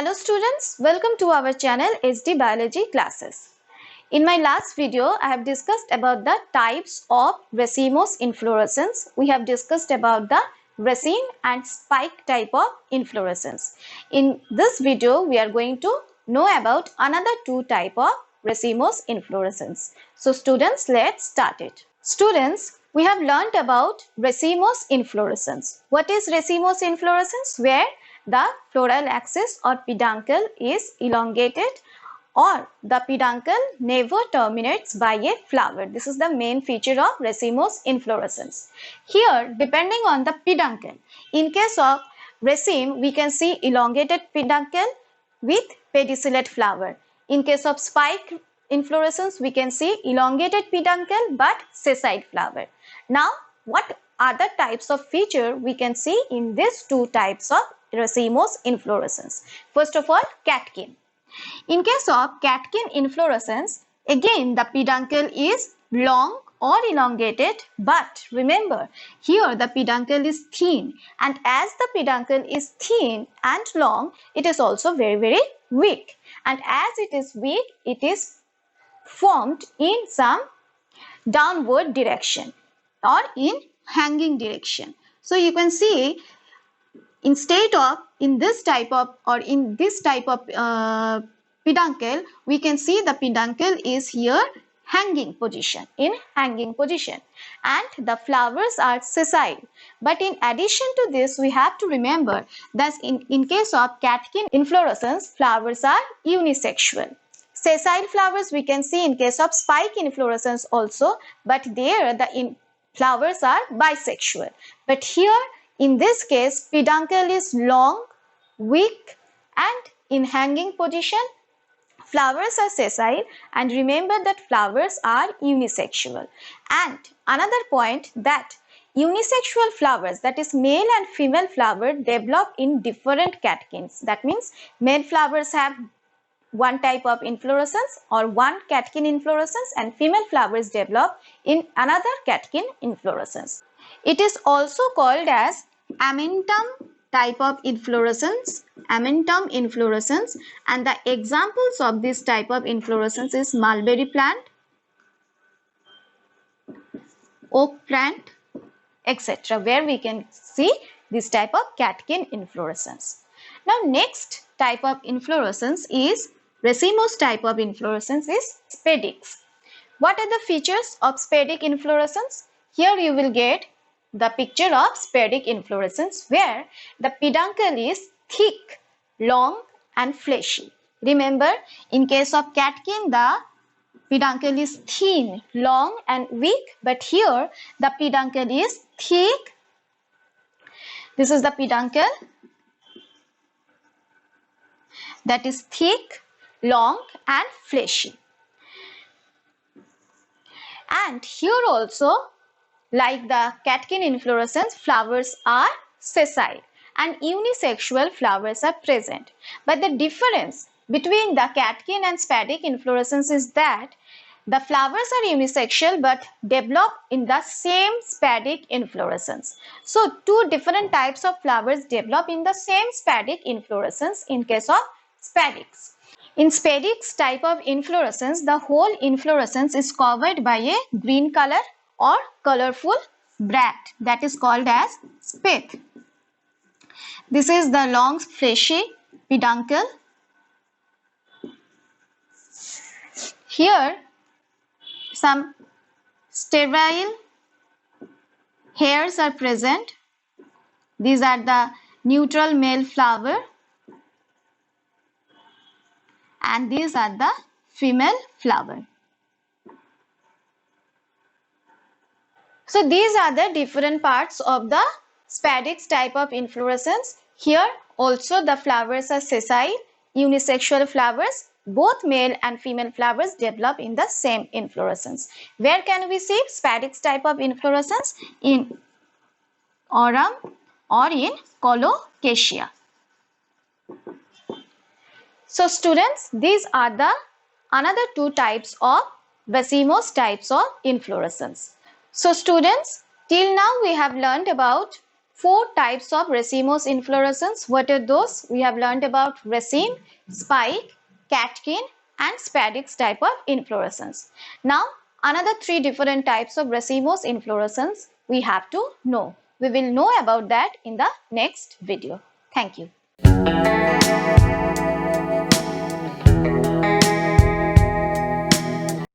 Hello students, welcome to our channel SD Biology classes. In my last video, I have discussed about the types of racemose inflorescence. We have discussed about the raceme and spike type of inflorescence. In this video, we are going to know about another two type of racemose inflorescence. So students, let's start it. Students, we have learnt about racemose inflorescence. What is racemose inflorescence? Where the floral axis or peduncle is elongated or the peduncle never terminates by a flower. This is the main feature of racemose inflorescence. Here, depending on the peduncle, in case of raceme, we can see elongated peduncle with pedicellate flower. In case of spike inflorescence, we can see elongated peduncle but sessile flower. Now, what other types of feature we can see in these two types of racemose inflorescence? First of all, catkin. In case of catkin inflorescence, again the peduncle is long or elongated, but remember here the peduncle is thin, and as the peduncle is thin and long, it is also very weak, and as it is weak, it is formed in some downward direction or in hanging direction. So you can see instead of in this type of peduncle, we can see the peduncle is here hanging position, and the flowers are sessile. But in addition to this, we have to remember that in case of catkin inflorescence, flowers are unisexual. Sessile flowers we can see in case of spike inflorescence also, but there the flowers are bisexual. But here in this case, peduncle is long, weak and in hanging position. Flowers are sessile, and remember that flowers are unisexual. And another point, that unisexual flowers, that is male and female flower, develop in different catkins. That means male flowers have one type of inflorescence or one catkin inflorescence, and female flowers develop in another catkin inflorescence. It is also called as amentum type of inflorescence, and the examples of this type of inflorescence is mulberry plant, oak plant, etc., where we can see this type of catkin inflorescence. Now next type of inflorescence is racemose type of inflorescence is spadics. What are the features of spadic inflorescence? Here you will get the picture of spadic inflorescence, where the peduncle is thick, long and fleshy. Remember, in case of catkin, the peduncle is thin, long and weak, but here the peduncle is thick. This is the peduncle that is thick, long and fleshy. And here also, like the catkin inflorescence, flowers are sessile and unisexual flowers are present. But the difference between the catkin and spadic inflorescence is that the flowers are unisexual but develop in the same spadic inflorescence. So two different types of flowers develop in the same spadic inflorescence in case of spadics. In spadics type of inflorescence, the whole inflorescence is covered by a green color or colorful bract, that is called as spathe. This is the long fleshy peduncle. Here some sterile hairs are present. These are the neutral male flower, and these are the female flower. So these are the different parts of the spadics type of inflorescence. Here also the flowers are sessile, unisexual flowers. Both male and female flowers develop in the same inflorescence. Where can we see spadics type of inflorescence? In aurum or in colocasia. So students, these are the another two types of racemose types of inflorescence. So students, till now we have learned about four types of racemose inflorescence. What are those? We have learned about raceme, spike, catkin and spadix type of inflorescence. Now another three different types of racemose inflorescence we have to know. We will know about that in the next video. Thank you.